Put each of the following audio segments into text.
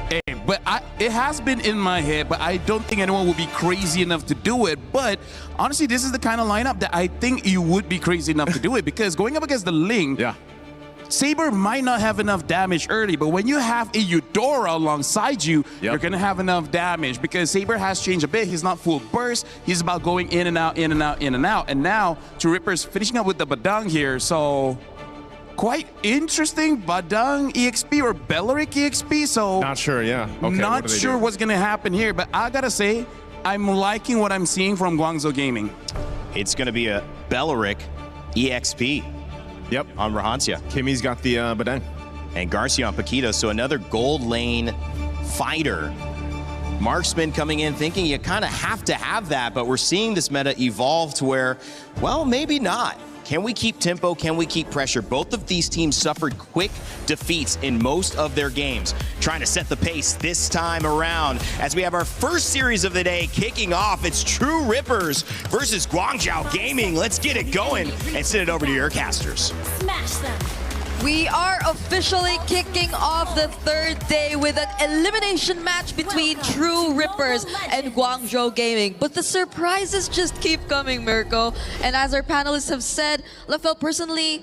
Hey, but it has been in my head, but I don't think anyone would be crazy enough to do it. But honestly, this is the kind of lineup that I think you would be crazy enough to do it, because going up against the Ling, Saber might not have enough damage early, but when you have a Eudora alongside you, you're going to have enough damage, because Saber has changed a bit. He's not full burst. He's about going in and out, in and out, in and out. And now, True Ripper's finishing up with the Badang here, so quite interesting. Badang EXP or Belleric EXP, so not sure, Okay, not sure what's going to happen here, but I got to say, I'm liking what I'm seeing from Guangzhou Gaming. It's going to be a Belleric EXP. On Rahancia. Kimmy's got the Badang. And Garcia on Paquito, so another gold lane fighter. Marksman coming in thinking you kind of have to have that, but we're seeing this meta evolve to where, well, maybe not. Can we keep tempo? Can we keep pressure? Both of these teams suffered quick defeats in most of their games. Trying to set the pace this time around as we have our first series of the day kicking off. It's True Rippers versus Guangzhou Gaming. Let's get it going and send it over to your casters. Smash them. We are officially kicking off the third day with an elimination match between True Rippers and Guangzhou Gaming. But the surprises just keep coming, Mirko. And as our panelists have said, Lafel personally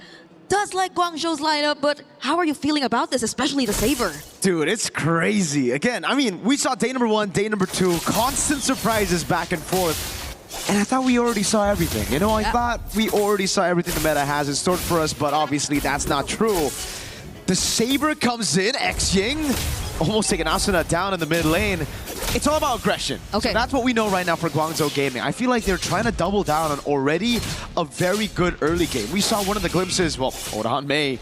does like Guangzhou's lineup, but how are you feeling about this, especially the Saber? Dude, it's crazy. Again, I mean, we saw day number 1, day number 2, constant surprises back and forth. And I thought we already saw everything. You know, I thought we already saw everything the meta has in store for us, but obviously that's not true. The Saber comes in, X-Ying, almost taking Asuna down in the mid lane. It's all about aggression. Okay. So that's what we know right now for Guangzhou Gaming. I feel like they're trying to double down on already a very good early game. We saw one of the glimpses, well, hold on, May.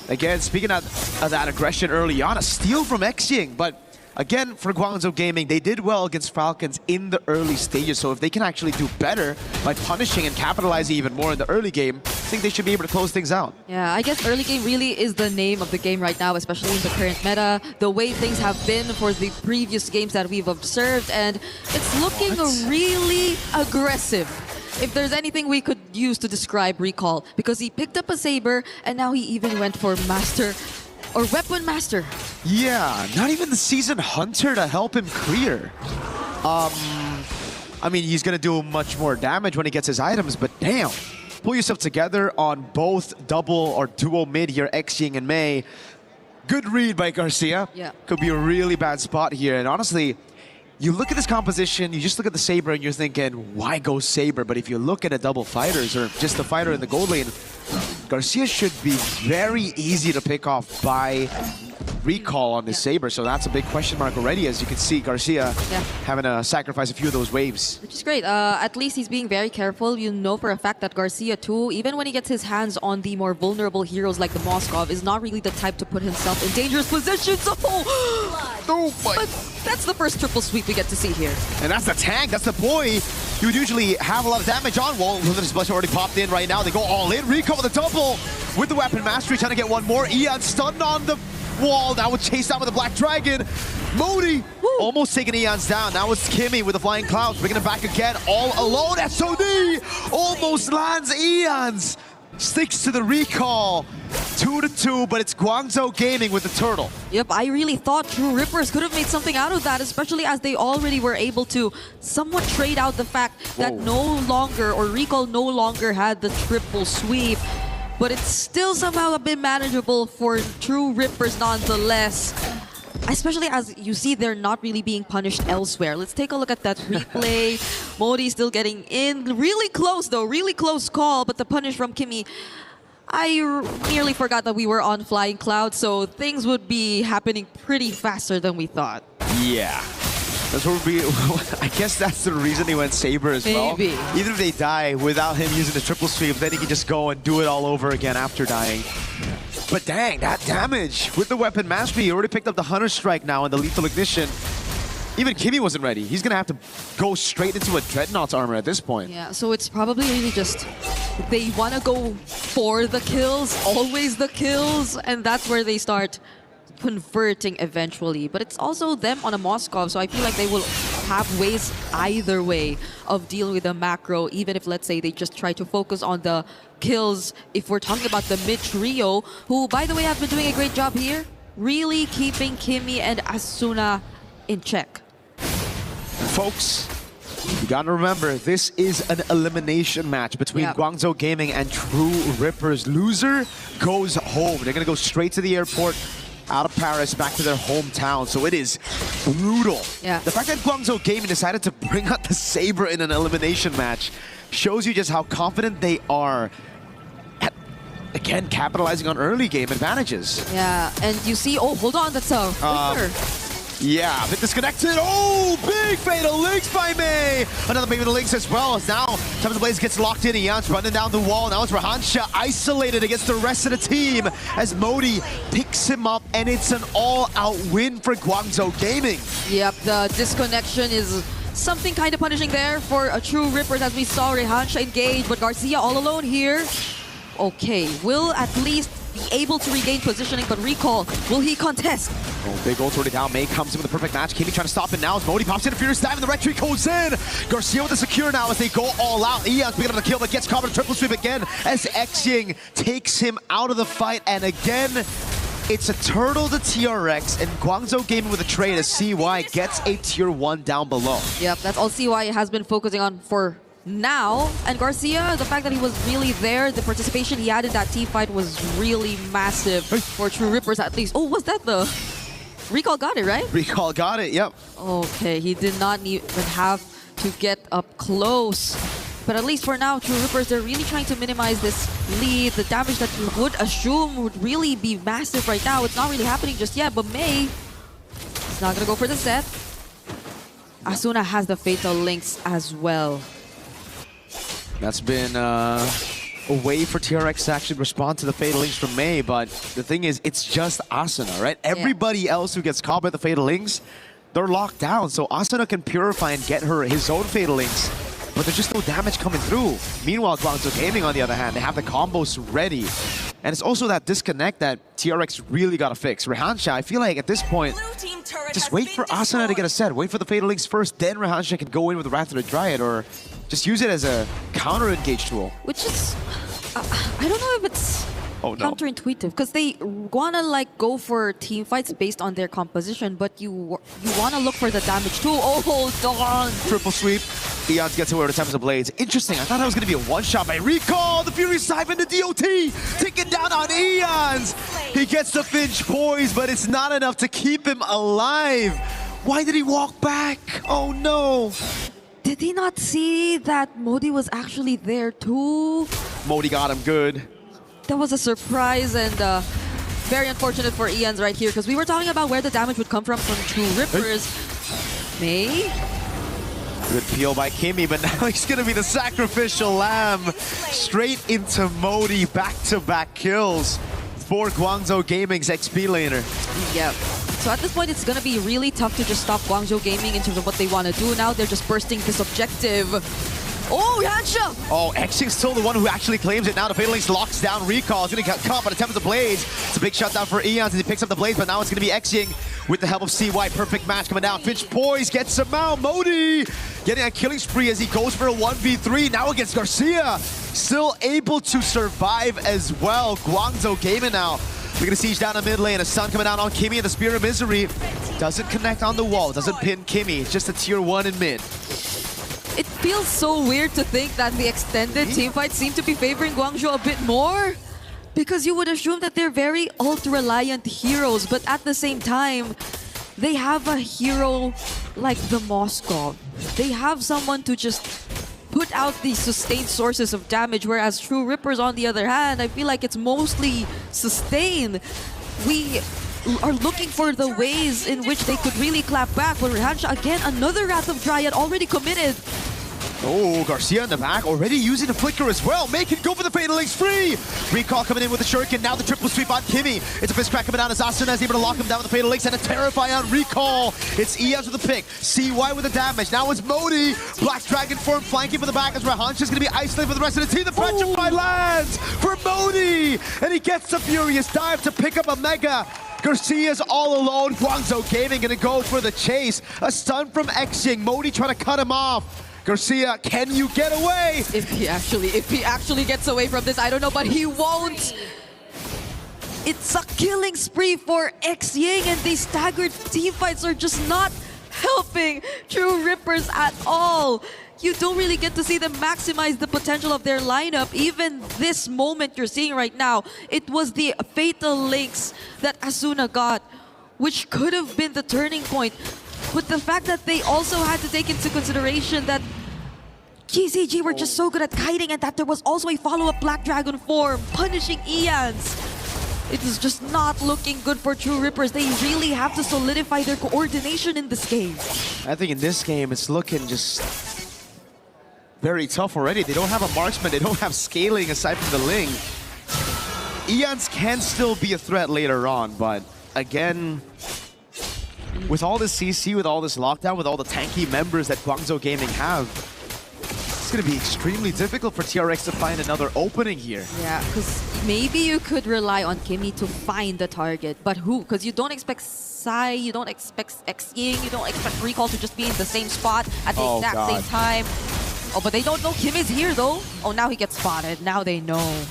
Again, speaking of that aggression early on, a steal from X-Ying, but again, for Guangzhou Gaming, they did well against Falcons in the early stages, so if they can actually do better by punishing and capitalizing even more in the early game, I think they should be able to close things out. Yeah, I guess early game really is the name of the game right now, especially in the current meta, the way things have been for the previous games that we've observed, and it's looking really aggressive. If there's anything we could use to describe Recall, because he picked up a Saber, and now he even went for Master or Weapon Master. Yeah, not even the Seasoned Hunter to help him clear. I mean, he's gonna do much more damage when he gets his items, but damn. Pull yourself together on both double or duo mid here, X-Ying and May. Good read by Garcia. Yeah. Could be a really bad spot here, and honestly, you look at this composition, you just look at the Saber and you're thinking, why go Saber? But if you look at the double fighters or just the fighter in the gold lane, Garcia should be very easy to pick off by Recall on this Saber. So that's a big question mark already, as you can see Garcia having to sacrifice a few of those waves. Which is great. At least he's being very careful. You know for a fact that Garcia too, even when he gets his hands on the more vulnerable heroes like the Moskov, is not really the type to put himself in dangerous positions. But that's the first triple sweep we get to see here. And that's the tank, that's the boy. You would usually have a lot of damage on. Well, Luminous Blush already popped in right now. They go all in. Recall with the double with the Weapon Mastery, trying to get one more. Eon stunned on the wall. Now would chase out with the Black Dragon. Modi almost taking Eons down. Now it's Kimmy with the Flying Clouds, bringing him back again, all alone. SOD almost lands Eons. Sticks to the Recall. 2-2, but it's Guangzhou Gaming with the turtle. Yep, I really thought True Rippers could have made something out of that, especially as they already were able to somewhat trade out the fact that no longer, or Recall no longer had the triple sweep. But it's still somehow a bit manageable for True Rippers nonetheless. Especially as you see they're not really being punished elsewhere. Let's take a look at that replay. Modi still getting in. Really close though, really close call, but the punish from Kimmy. I nearly forgot that we were on Flying Cloud, so things would be happening pretty faster than we thought. Yeah. That's what we, I guess that's the reason he went Saber as well. Maybe. Even if they die without him using the triple sweep, then he can just go and do it all over again after dying. But dang, that damage with the Weapon Mastery. He already picked up the Hunter Strike now and the Lethal Ignition. Even Kimmy wasn't ready. He's going to have to go straight into a Dreadnought's armor at this point. Yeah, so it's probably really just they want to go for the kills, always the kills, and that's where they start converting eventually. But it's also them on a Moskov, so I feel like they will have ways either way of dealing with the macro, even if, let's say, they just try to focus on the kills. If we're talking about the mid trio, who, by the way, have been doing a great job here. really keeping Kimmy and Asuna in check. Folks, you gotta remember, this is an elimination match between Guangzhou Gaming and True Rippers. Loser goes home. They're gonna go straight to the airport, out of Paris, back to their hometown. So it is brutal. Yeah. The fact that Guangzhou Gaming decided to bring out the Saber in an elimination match shows you just how confident they are at, again, capitalizing on early game advantages. Yeah, and you see, oh, hold on, that's a flicker. Yeah, a bit disconnected. Oh, big fatal links by May. Another fatal links as well. As now, Time of the Blaze gets locked in. Ian's running down the wall. Now it's Rahansha isolated against the rest of the team as Modi picks him up, and it's an all-out win for Guangzhou Gaming. Yep, the disconnection is something kind of punishing there for a True Rippers as we saw Rahansha engage, but Garcia all alone here. Okay, will at least be able to regain positioning, but Recall, will he contest? Oh, big ult already down. May comes in with a perfect match. Kimmy trying to stop it now as Modi pops in a furious dive and the red tree goes in. Garcia with the secure now as they go all out. Eon's picking up the kill, but gets caught in a triple sweep again as Xing takes him out of the fight. And again, it's a turtle to TRX, and Guangzhou Gaming with a trade as CY gets a tier 1 down below. Yep, that's all CY has been focusing on for now. And Garcia, the fact that he was really there, the participation he had in that team fight was really massive for True Rippers at least. Oh, was that the... Recall got it, right? Recall got it, yep. Okay, he did not even have to get up close. But at least for now, True Rippers, they're really trying to minimize this lead. The damage that you would assume would really be massive right now. It's not really happening just yet, but May is not going to go for the set. Asuna has the Fatal Links as well. That's been a way for TRX to actually respond to the Fatal Links from May, but the thing is, it's just Asuna, right? Everybody else who gets caught by the Fatal Links, they're locked down, so Asuna can purify and get his own Fatal Links, but there's just no damage coming through. Meanwhile, Guangzhou Gaming, on the other hand, they have the combos ready. And it's also that disconnect that TRX really got to fix. Rahansha, I feel like at this point, just wait for Asuna to get a set. Wait for the Fatal Links first, then Rahansha can go in with the Wrath of the Dryad, or just use it as a counter-engage tool. Which is... I don't know if it's counterintuitive, because they want to like go for team fights based on their composition, but you want to look for the damage too. Oh, hold on. Triple sweep. Eons gets away with the Time of the Blades. Interesting. I thought that was going to be a one-shot by Recall. The Fury Siphon, the DOT, taking down on Eons. He gets the Finch poise, but it's not enough to keep him alive. Why did he walk back? Oh, no. Did he not see that Modi was actually there too? Modi got him good. That was a surprise and very unfortunate for Eons right here, because we were talking about where the damage would come from True Rippers. May? Good peel by Kimmy, but now he's going to be the sacrificial lamb. Straight into Modi, back-to-back kills for Guangzhou Gaming's XP laner. Yep. So at this point, it's going to be really tough to just stop Guangzhou Gaming in terms of what they want to do now. They're just bursting this objective. Oh, Rahansha! Oh, Xing's still the one who actually claims it now. The Fatal Links locks down Recall. He's going to get caught by the Temple of the Blades. It's a big shutdown for Eons as he picks up the Blades, but now it's going to be Xing with the help of CY. Perfect match coming down. Finch poise gets him out. Modi getting a killing spree as he goes for a 1v3 now against Garcia. Still able to survive as well. Guangzhou Gaming now. We're going to siege down a mid lane. A stun coming out on Kimmy and the Spear of Misery. Doesn't connect on the wall. Doesn't pin Kimmy. It's just a tier 1 in mid. It feels so weird to think that the extended team fights seem to be favoring Guangzhou a bit more, because you would assume that they're very ult-reliant heroes, but at the same time, they have a hero like the Moskov. They have someone to just put out these sustained sources of damage, whereas True Rippers, on the other hand, I feel like it's mostly sustain. We are looking for the ways in which they could really clap back, but Rahansha, again, another Wrath of Dryad already committed. Oh, Garcia in the back, already using the flicker as well. Make it go for the Fatal Links free. Recall coming in with the Shuriken. Now the triple sweep on Kimmy. It's a fist crack coming down as Asuna is able to lock him down with the Fatal Links and a Terrify on Recall. It's Eons with the pick. CY with the damage. Now it's Modi. Black Dragon form flanking for the back as Rahansha is going to be isolated for the rest of the team. The Petrify lands for Modi. And he gets the Furious Dive to pick up a Mega. Garcia's all alone. Guangzhou Gaming going to go for the chase. A stun from Xing. Modi trying to cut him off. Garcia, can you get away? If he actually gets away from this, I don't know, but he won't. It's a killing spree for X-Ying, and these staggered teamfights are just not helping True Rippers at all. You don't really get to see them maximize the potential of their lineup. Even this moment you're seeing right now, it was the fatal links that Asuna got, which could have been the turning point. But the fact that they also had to take into consideration that GCG were just so good at kiting, and that there was also a follow-up Black Dragon form punishing Ians. It is just not looking good for True Rippers. They really have to solidify their coordination in this game. I think in this game, it's looking just very tough already. They don't have a marksman. They don't have scaling aside from the Ling. Ians can still be a threat later on, but again, with all this CC, with all this lockdown, with all the tanky members that Guangzhou Gaming have, it's going to be extremely difficult for TRX to find another opening here. Yeah, because maybe you could rely on Kimmy to find the target, but who? Because you don't expect Sai, you don't expect X-Ying, you don't expect Recall to just be in the same spot at the exact same time. Oh, but they don't know Kim is here though. Oh, now he gets spotted. Now they know.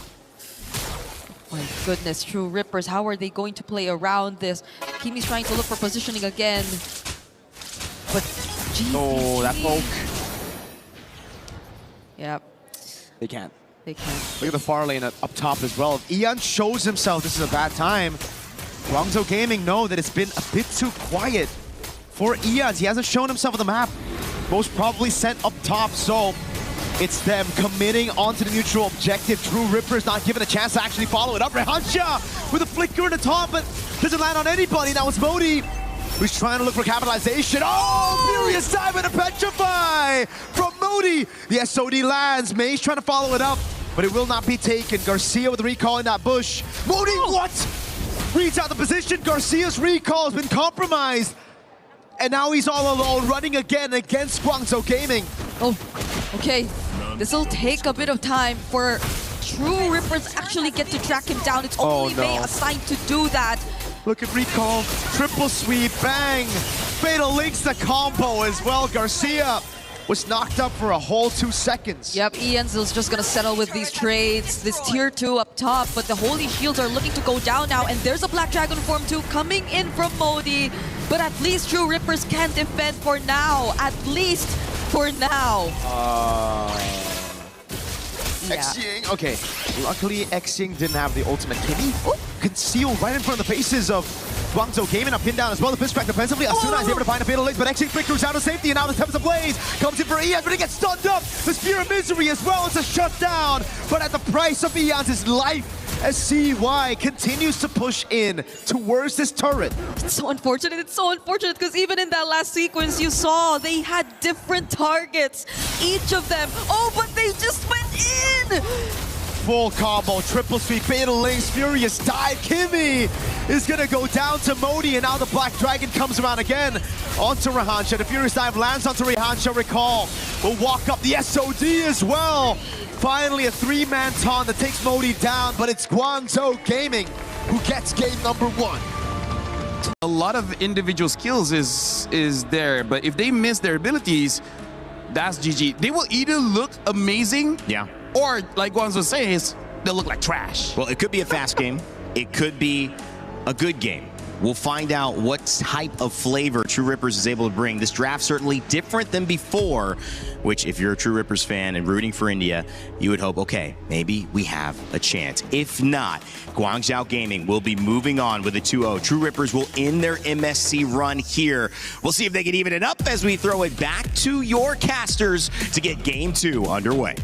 My goodness, True Rippers, how are they going to play around this? Kimmy's trying to look for positioning again. But GCG. Oh, that poke. Yep. They can't. They can't. Look at the far lane up top as well. If Ian shows himself this is a bad time, Guangzhou Gaming know that it's been a bit too quiet for Ian. He hasn't shown himself on the map. Most probably sent up top, so it's them committing onto the neutral objective. True Rippers not given a chance to actually follow it up. Rehansha with a flicker in the top, but doesn't land on anybody. Now it's Modi who's trying to look for capitalization. Oh, furious dive and a petrify from Modi. The SOD lands. May's trying to follow it up, but it will not be taken. Garcia with the recall in that bush. Modi, what? Reads out the position. Garcia's recall has been compromised. And now he's all alone, running again against Guangzhou Gaming. Oh, okay. This will take a bit of time for True Rippers actually get to track him down. It's only May assigned to do that. Look at recall, triple sweep, bang. Fatal links the combo as well. Garcia was knocked up for a whole 2 seconds. Yep, Ian's is just gonna settle with these trades. This tier 2 up top, but the Holy Shields are looking to go down now, and there's a Black Dragon form 2 coming in from Modi. But at least True Rippers can defend for now. At least for now. X-Ying, okay. Luckily, X-Ying didn't have the ultimate. Kimmy concealed right in front of the faces of Guangzhou Gaming. A pin down as well. The fist back defensively. Asuna is able to find a fatal link, but X-Ying flickers out of safety, and now the Tempest Ablaze comes in for Ian, but he gets stunned up. The Spear of Misery as well. It's a shutdown, but at the price of Ian's life, as CY continues to push in towards this turret. It's so unfortunate. It's so unfortunate because even in that last sequence you saw, they had different targets. Each of them. Oh, but they just went in! Full combo, triple sweep, fatal links, furious dive. Kimmy is gonna go down to Modi, and now the Black Dragon comes around again onto Rehansha. The furious dive lands onto Rehansha. Recall will walk up the SOD as well. Finally, a 3-man taunt that takes Modi down, but it's Guangzhou Gaming who gets game number 1. A lot of individual skills is there, but if they miss their abilities, that's GG. They will either look amazing, or like Guangzhou says, they'll look like trash. Well, it could be a fast game. It could be a good game. We'll find out what type of flavor True Rippers is able to bring. This draft certainly different than before, which if you're a True Rippers fan and rooting for India, you would hope, okay, maybe we have a chance. If not, Guangzhou Gaming will be moving on with a 2-0. True Rippers will end their MSC run here. We'll see if they can even it up as we throw it back to your casters to get game 2 underway.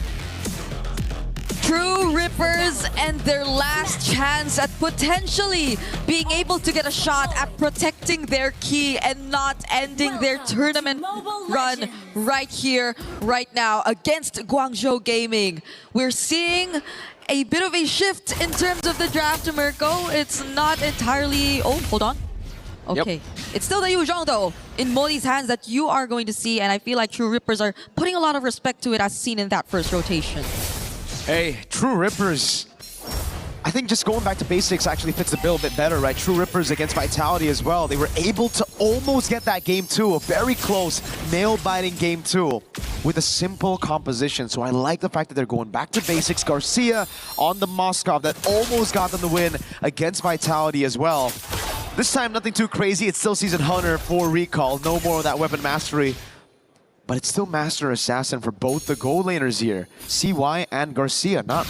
True Rippers and their last chance at potentially being able to get a shot at protecting their key and not ending their tournament run right here, right now against Guangzhou Gaming. We're seeing a bit of a shift in terms of the draft, Mirko. It's not entirely... Oh, hold on. Okay. It's still the Yuzhong, though, in Modi's hands that you are going to see, and I feel like True Rippers are putting a lot of respect to it as seen in that first rotation. Hey, True Rippers, I think just going back to basics actually fits the bill a bit better, right? True Rippers against Vitality as well. They were able to almost get that game 2, a very close, nail-biting game 2. with a simple composition. So I like the fact that they're going back to basics. Garcia on the Moskov that almost got them the win against Vitality as well. This time, nothing too crazy. It's still Season Hunter for Recall. No more of that weapon mastery. But it's still Master Assassin for both the gold laners here. CY and Garcia, not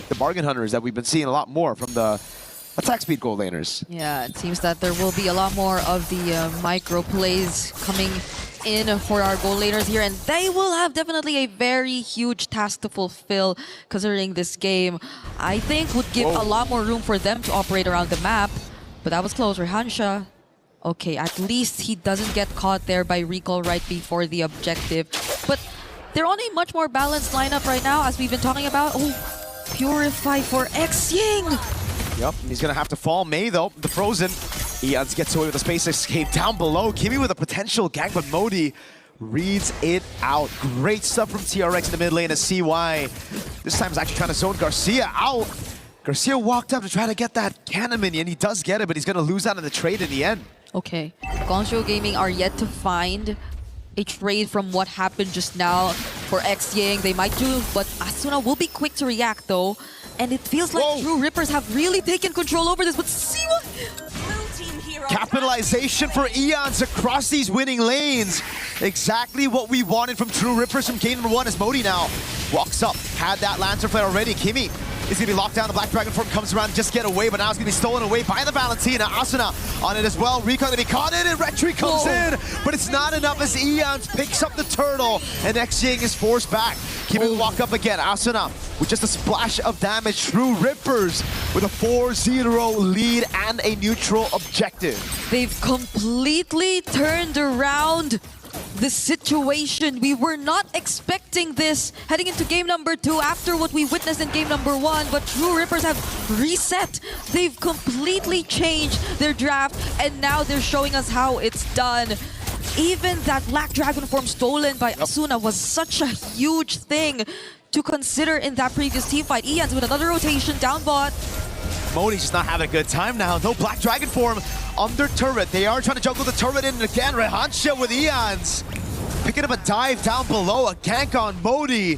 the bargain hunters that we've been seeing a lot more from the attack speed gold laners. Yeah, it seems that there will be a lot more of the micro plays coming in for our gold laners here, and they will have definitely a very huge task to fulfill considering this game. I think would give a lot more room for them to operate around the map, but that was close. Rehansha, okay, at least he doesn't get caught there by Recall right before the objective, but they're on a much more balanced lineup right now, as we've been talking about. Oh, Purify for X-Ying! Yep, he's gonna have to fall. Mei though, the Frozen. Eons gets away with a space escape down below. Kimi with a potential gank, but Modi reads it out. Great stuff from TRX in the mid lane as CY. This time is actually trying to zone Garcia out. Garcia walked up to try to get that cannon minion. He does get it, but he's gonna lose out on the trade in the end. Okay, Guangzhou Gaming are yet to find a trade from what happened just now for X-Ying. They might do, but Asuna will be quick to react though. And it feels like True Rippers have really taken control over this, but see what... Capitalization for Eons across these winning lanes. Exactly what we wanted from True Rippers from game number 1 as Modi now walks up. Had that Lancer Flare already. Kimi is going to be locked down. The Black Dragon form comes around, just get away, but now it's going to be stolen away by the Valentina. Asuna on it as well. Recon going to be caught in, and Retry comes in, but it's not enough as Eons picks up the turtle, and X-Ying is forced back. Kimi will walk up again. Asuna with just a splash of damage. True Rippers with a 4-0 lead and a neutral objective. They've completely turned around the situation. We were not expecting this heading into game number 2 after what we witnessed in game number 1, but True Rippers have reset. They've completely changed their draft, and now they're showing us how it's done. Even that Black Dragon form stolen by Asuna was such a huge thing to consider in that previous team fight. Eons with another rotation down bot. Modi's just not having a good time now. No Black Dragon form under turret. They are trying to juggle the turret in again. Rehansha with Eons. Picking up a dive down below. A gank on Modi.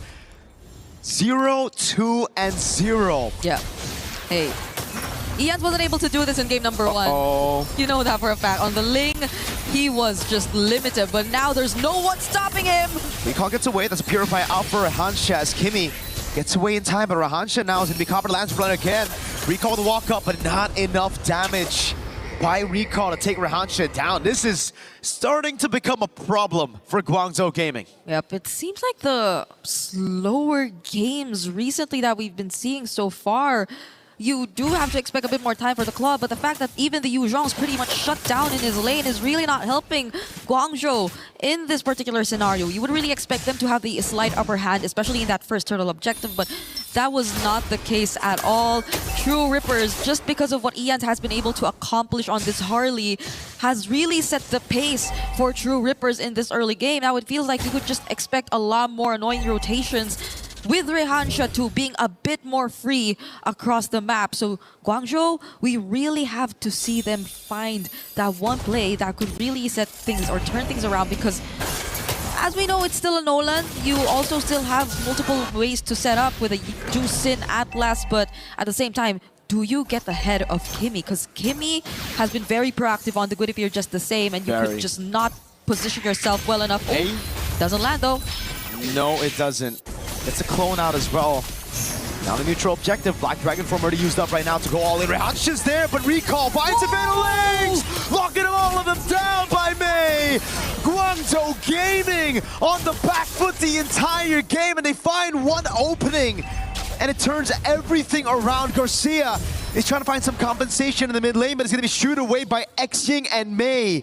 0, 2, and 0. Yeah. Hey. Eons wasn't able to do this in game number 1. You know that for a fact. On the Ling, he was just limited, but now there's no one stopping him. Recall gets away. That's a Purify out for Rehansha as Kimi gets away in time, but Rehansha now is going to be caught by Lance Runner again. Recall the walk up, but not enough damage by Recall to take Rehansha down. This is starting to become a problem for Guangzhou Gaming. Yep, it seems like the slower games recently that we've been seeing so far, you do have to expect a bit more time for the club, but the fact that even the Yu Zhong's pretty much shut down in his lane is really not helping Guangzhou in this particular scenario. You would really expect them to have the slight upper hand, especially in that first turtle objective, but that was not the case at all. True Rippers, just because of what Eons has been able to accomplish on this Harley, has really set the pace for True Rippers in this early game. Now it feels like you could just expect a lot more annoying rotations with Rehansha too being a bit more free across the map. So Guangzhou, we really have to see them find that one play that could really set things or turn things around, because as we know, it's still a Nolan. You also still have multiple ways to set up with a Jusin Atlas, but at the same time, do you get ahead of Kimi? Because Kimi has been very proactive on the Good If You're just the same, and you could just not position yourself well enough. Oh, doesn't land though. No, it doesn't. It's a clone out as well. Now the neutral objective. Black Dragon form already used up right now to go all in. Rehansha's there, but Recall finds a Fatal Legs! Locking all of them down by Mei! Guangzhou Gaming on the back foot the entire game, and they find one opening. And it turns everything around. Garcia is trying to find some compensation in the mid lane, but it's going to be shooed away by X-Ying and Mei.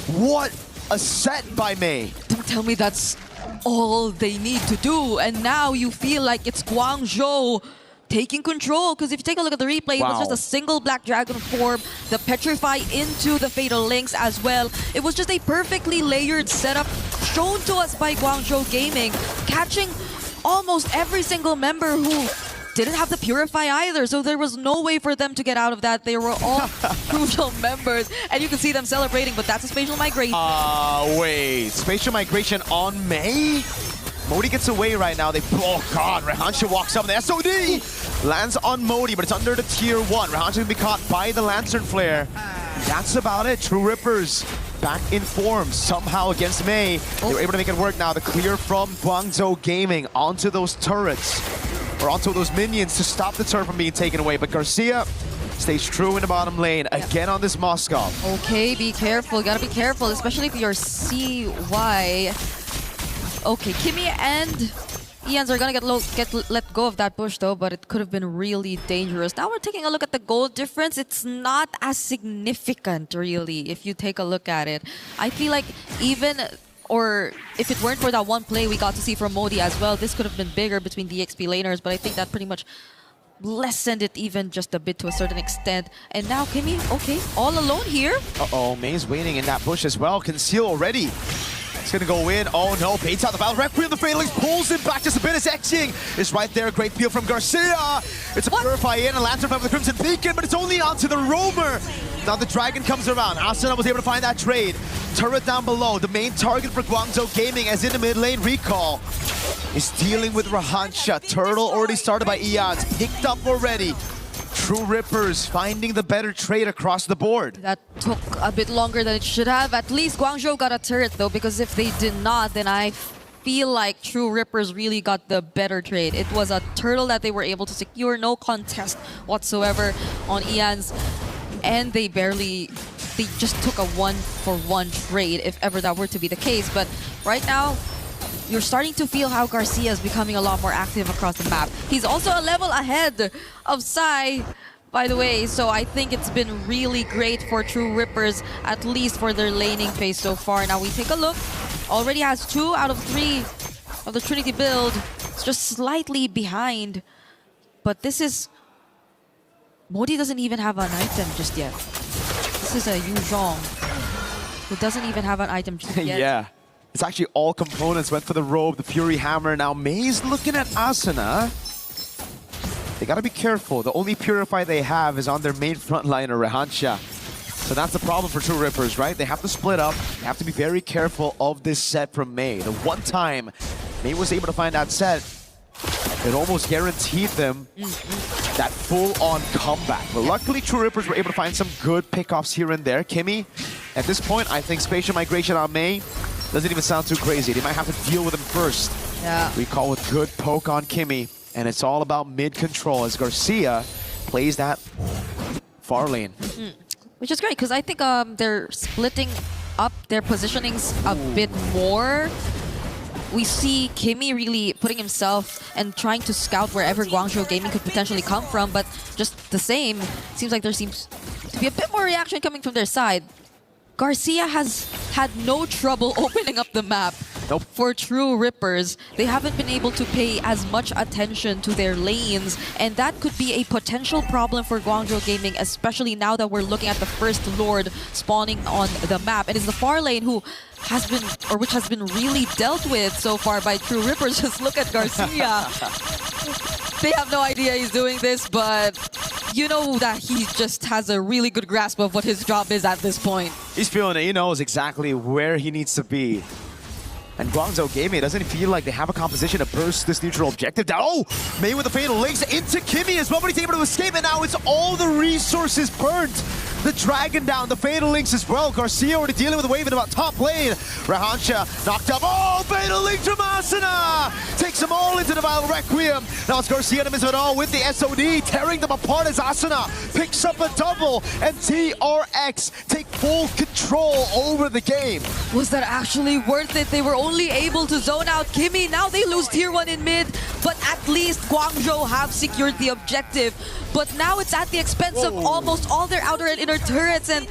What a set by Mei. Don't tell me that's all they need to do, and now you feel like it's Guangzhou taking control, because if you take a look at the replay, it was just a single Black Dragon form, the Petrify into the Fatal Links as well. It was just a perfectly layered setup shown to us by Guangzhou Gaming, catching almost every single member who didn't have the Purify either, so there was no way for them to get out of that. They were all crucial members, and you can see them celebrating, but that's a spatial migration. Wait, spatial migration on Mei? Modi gets away right now. Oh god, Rehansha walks up. The SOD lands on Modi, but it's under the tier 1. Rehansha can be caught by the Lantern Flare. That's about it. True Rippers back in form somehow against Mei. They were able to make it work now. The clear from Guangzhou Gaming onto those turrets, or onto those minions to stop the turret from being taken away. But Garcia stays true in the bottom lane again on this Moskov. Okay, be careful. Gotta be careful, especially if you're CY. Okay, Kimmy and Ians are gonna get let go of that bush though, but it could have been really dangerous. Now we're taking a look at the gold difference. It's not as significant, really, if you take a look at it. I feel like even, or if it weren't for that one play we got to see from Modi as well, this could have been bigger between the XP laners, but I think that pretty much lessened it even just a bit to a certain extent. And now Kimmy, okay, all alone here. Uh-oh, Mei's waiting in that bush as well. Conceal already. It's gonna go in. Oh no, baits out the battle. Requiem, the Fatalings pulls him back just a bit as Xing is right there. Great peel from Garcia. It's a Purify in, a Lantern Flame with the Crimson Beacon, but it's only onto the Roamer. Now the Dragon comes around. Asuna was able to find that trade. Turret down below. The main target for Guangzhou Gaming, as in the mid lane, Recall is dealing with Rehansha. Turtle already started by Eons. Picked up already. True Rippers finding the better trade across the board. That took a bit longer than it should have. At least Guangzhou got a turret though, because if they did not, then I feel like True Rippers really got the better trade. It was a turtle that they were able to secure, no contest whatsoever on Eons, and they just took a 1-for-1 trade, if ever that were to be the case. But right now, you're starting to feel how Garcia is becoming a lot more active across the map. He's also a level ahead of Sai, by the way, so I think it's been really great for True Rippers, at least for their laning phase so far. Now we take a look. Already has 2 out of 3 of the Trinity build. It's just slightly behind, but this is... Modi doesn't even have an item just yet. This is a Yu Zhong, who doesn't even have an item just yet. Yeah. It's actually all components went for the robe, the Fury Hammer. Now Mei's looking at Asuna. They gotta be careful. The only Purify they have is on their main frontliner, Rehansha. So that's the problem for True Rippers, right? They have to split up. They have to be very careful of this set from Mei. The one time Mei was able to find that set, it almost guaranteed them that full-on comeback. But luckily, True Rippers were able to find some good pickoffs here and there. Kimmy, at this point, I think Spatial Migration on Mei doesn't even sound too crazy. They might have to deal with him first. Yeah. We call it good poke on Kimmy, and it's all about mid-control as Garcia plays that far lane. Which is great, because I think they're splitting up their positionings a bit more. We see Kimmy really putting himself and trying to scout wherever Guangzhou Gaming could potentially come from, but just the same, seems like there seems to be a bit more reaction coming from their side. Garcia has had no trouble opening up the map. Nope. For True Rippers. They haven't been able to pay as much attention to their lanes, and that could be a potential problem for Guangzhou Gaming, especially now that we're looking at the first Lord spawning on the map. And it's the far lane who has been, or which has been really dealt with so far by True Rippers. Just look at Garcia. They have no idea he's doing this, but you know that he just has a really good grasp of what his job is at this point. He's feeling it. He knows exactly where he needs to be. And Guangzhou Gaming, doesn't feel like they have a composition to burst this neutral objective down. Oh, Mei with the fatal links into Kimmy as well, but he's able to escape, and now it's all the resources burnt. The Dragon down, the fatal links as well. Garcia already dealing with the wave in about top lane. Rehansha knocked up. Oh, fatal link from Asuna! Takes them all into the Vile Requiem. Now it's Garcia in the midst of it all with the SOD, tearing them apart as Asuna picks up a double, and TRX take full control over the game. Was that actually worth it? They were only able to zone out Kimmy. Now they lose tier 1 in mid, but at least Guangzhou have secured the objective. But now it's at the expense of almost all their outer and inner turrets, and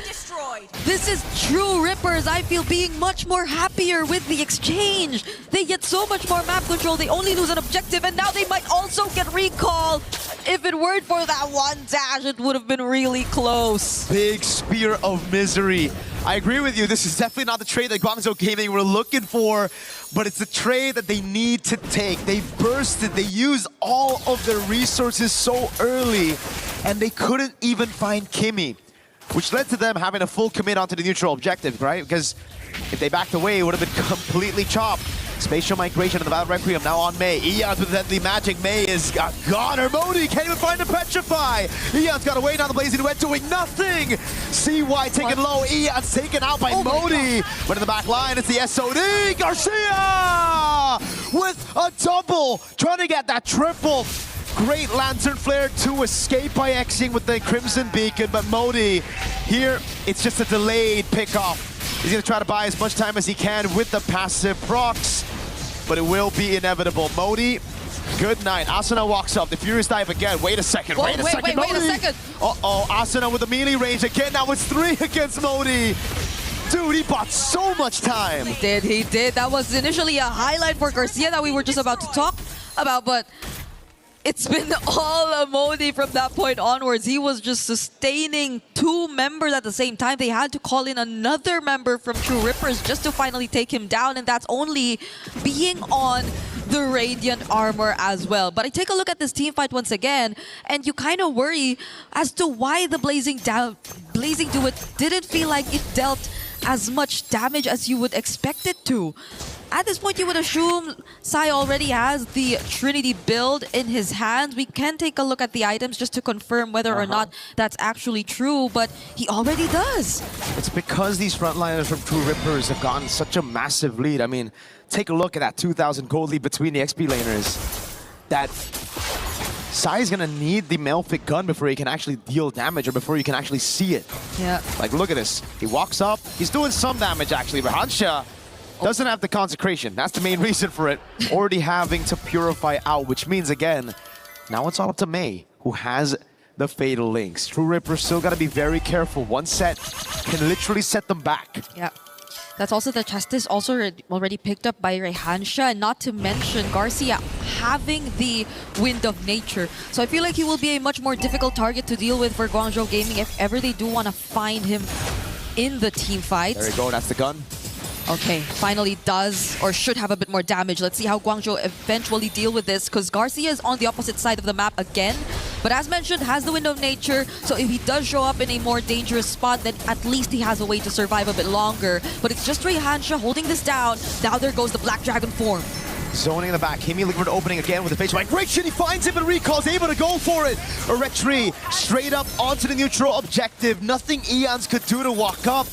this is True Rippers, I feel, being much more happier with the exchange. They get so much more map control, they only lose an objective, and now they might also get recall. If it weren't for that one dash, it would have been really close. Big spear of misery. I agree with you, this is definitely not the trade that Guangzhou Gaming were looking for, but it's the trade that they need to take. They bursted, they used all of their resources so early, and they couldn't even find Kimmy, which led to them having a full commit onto the neutral objective, right? Because if they backed away, it would have been completely chopped. Spatial migration of the Battle Requiem now on Mei. Eons with Deadly Magic. Mei is gone. Her Modi can't even find the Petrify. Eons got away, now the Blazing Duet doing nothing. CY taken low. Eons taken out by Modi. But in the back line, it's the SOD. Garcia with a double, trying to get that triple. Great Lantern Flare to escape by Xing with the Crimson Beacon, but Modi here, it's just a delayed pickoff. He's going to try to buy as much time as he can with the passive procs, but it will be inevitable. Modi, good night. Asuna walks up, the Furious Dive again. Wait a second, wait a second. Uh-oh, Asuna with the melee range again. Now it's 3 against Modi. Dude, he bought so much time. He did. That was initially a highlight for Garcia that we were just about to talk about, but it's been all Modi from that point onwards. He was just sustaining 2 members at the same time. They had to call in another member from True Rippers just to finally take him down, and that's only being on the Radiant armor as well. But I take a look at this team fight once again, and you kind of worry as to why the Blazing Duet didn't feel like it dealt as much damage as you would expect it to. At this point, you would assume Sai already has the Trinity build in his hands. We can take a look at the items just to confirm whether or not that's actually true, but he already does. It's because these frontliners from True Rippers have gotten such a massive lead. I mean, take a look at that 2,000 gold lead between the XP laners. That Sai is gonna need the Malefic gun before he can actually deal damage or before you can actually see it. Yeah. Like, look at this. He walks up, he's doing some damage actually, but Hansha doesn't have the consecration. That's the main reason for it. Already having to purify out, which means again, now it's all up to Mei, who has the Fatal Links. True Ripper still gotta be very careful. One set can literally set them back. Yeah. That's also the Justice also already picked up by Rehansha, and not to mention Garcia having the Wind of Nature. So I feel like he will be a much more difficult target to deal with for Guangzhou Gaming if ever they do want to find him in the team fight. There you go, that's the gun. Okay, finally does or should have a bit more damage. Let's see how Guangzhou eventually deal with this, because Garcia is on the opposite side of the map again. But as mentioned, has the Wind of Nature, so if he does show up in a more dangerous spot, then at least he has a way to survive a bit longer. But it's just Rehansha holding this down. Now there goes the Black Dragon form. Zoning in the back, Himi Liquid opening again with the face migration. He finds him and recalls, able to go for it. A retreat straight up onto the neutral objective. Nothing Eons could do to walk up.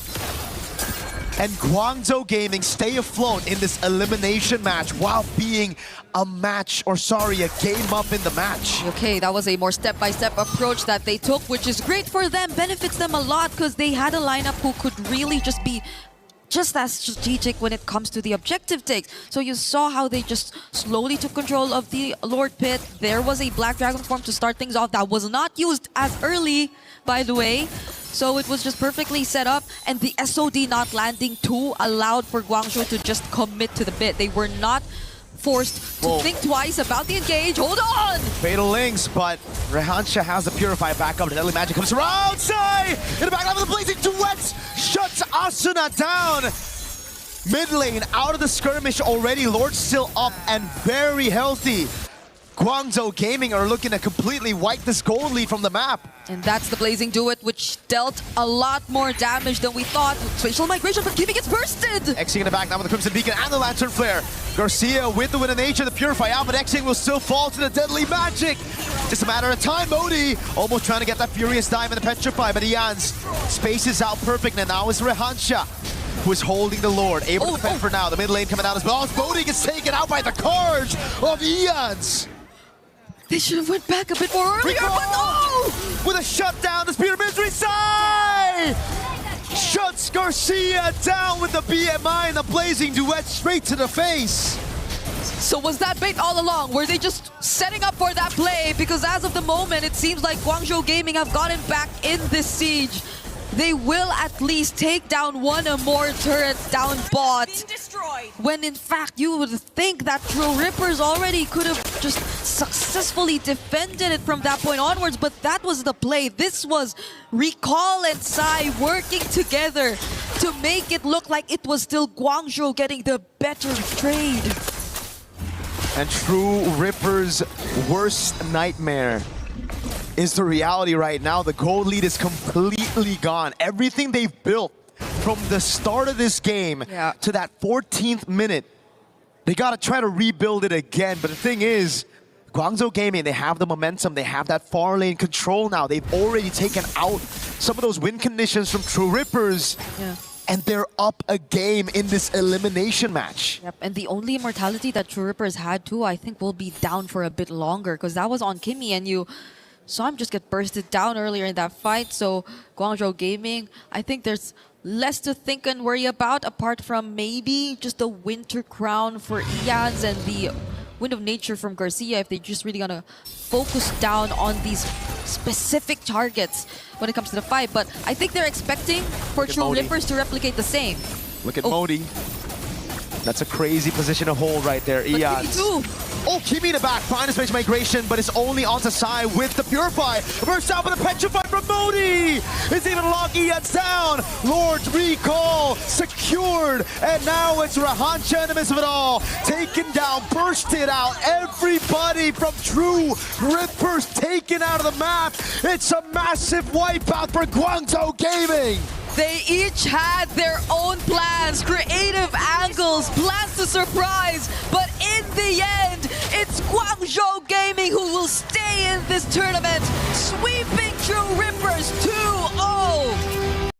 And Guangzhou Gaming stay afloat in this elimination match while being a game up in the match. Okay, that was a more step-by-step approach that they took, which is great for them, benefits them a lot, because they had a lineup who could really just be just as strategic when it comes to the objective takes. So you saw how they just slowly took control of the Lord Pit. There was a Black Dragon form to start things off that was not used as early, by the way. So it was just perfectly set up, and the SOD not landing too allowed for Guangzhou to just commit to the bit. They were not forced to think twice about the engage. Hold on! Fatal Links, but Rehansha has the Purify back up. Deadly Magic comes around. Sai in the back line with the Blazing Duets shuts Asuna down. Mid lane out of the skirmish already. Lord still up and very healthy. Guangzhou Gaming are looking to completely wipe this gold lead from the map. And that's the Blazing Duet, which dealt a lot more damage than we thought. Spatial migration, but Kimi gets bursted! Xing in the back now with the Crimson Beacon and the Lantern Flare. Garcia with the Wind of Nature, the Purify out, but Xing will still fall to the Deadly Magic. Just a matter of time. Modi almost trying to get that Furious Dive and the Petrify, but Eons spaces out perfect, and now it's Rehansha who is holding the Lord, able to defend for now. The mid lane coming out as well. Modi gets taken out by the Carge of Eons. They should have went back a bit more earlier, but no! With a shutdown, the Spear of Misery side! Shuts Garcia down with the BMI and the Blazing Duet straight to the face. So was that bait all along? Were they just setting up for that play? Because as of the moment, it seems like Guangzhou Gaming have gotten back in this siege. They will at least take down one or more turrets down bot. When in fact, you would think that True Rippers already could have just successfully defended it from that point onwards, but that was the play. This was Recall and Sai working together to make it look like it was still Guangzhou getting the better trade. And True Rippers' worst nightmare is the reality right now. The gold lead is completely gone. Everything they've built from the start of this game to that 14th minute They got to try to rebuild it again. But the thing is, Guangzhou Gaming, they have the momentum. They have that far lane control now. They've already taken out some of those win conditions from True Rippers. Yeah. And they're up a game in this elimination match. Yep, and the only immortality that True Rippers had too, I think, will be down for a bit longer because that was on Kimmy, and you saw him just get bursted down earlier in that fight. So Guangzhou Gaming, I think there's less to think and worry about apart from maybe just the Winter Crown for Ians and the Wind of Nature from Garcia if they're just really gonna focus down on these specific targets when it comes to the fight. But I think they're expecting for True Rippers to replicate the same. Look at Modi. That's a crazy position to hold right there, Ians. Oh, Kimi in the back, finds space migration, but it's only onto Sai with the Purify. Burst out with a Petrify from Modi! It's even locked Ians down! Lord's recall secured, and now it's Rahancha in the midst of it all. Taken down, bursted out, everybody from True Rippers taken out of the map. It's a massive wipeout for Guangzhou Gaming. They each had their own plans, creative angles, plans to surprise, but in the end, it's Guangzhou Gaming who will stay in this tournament, sweeping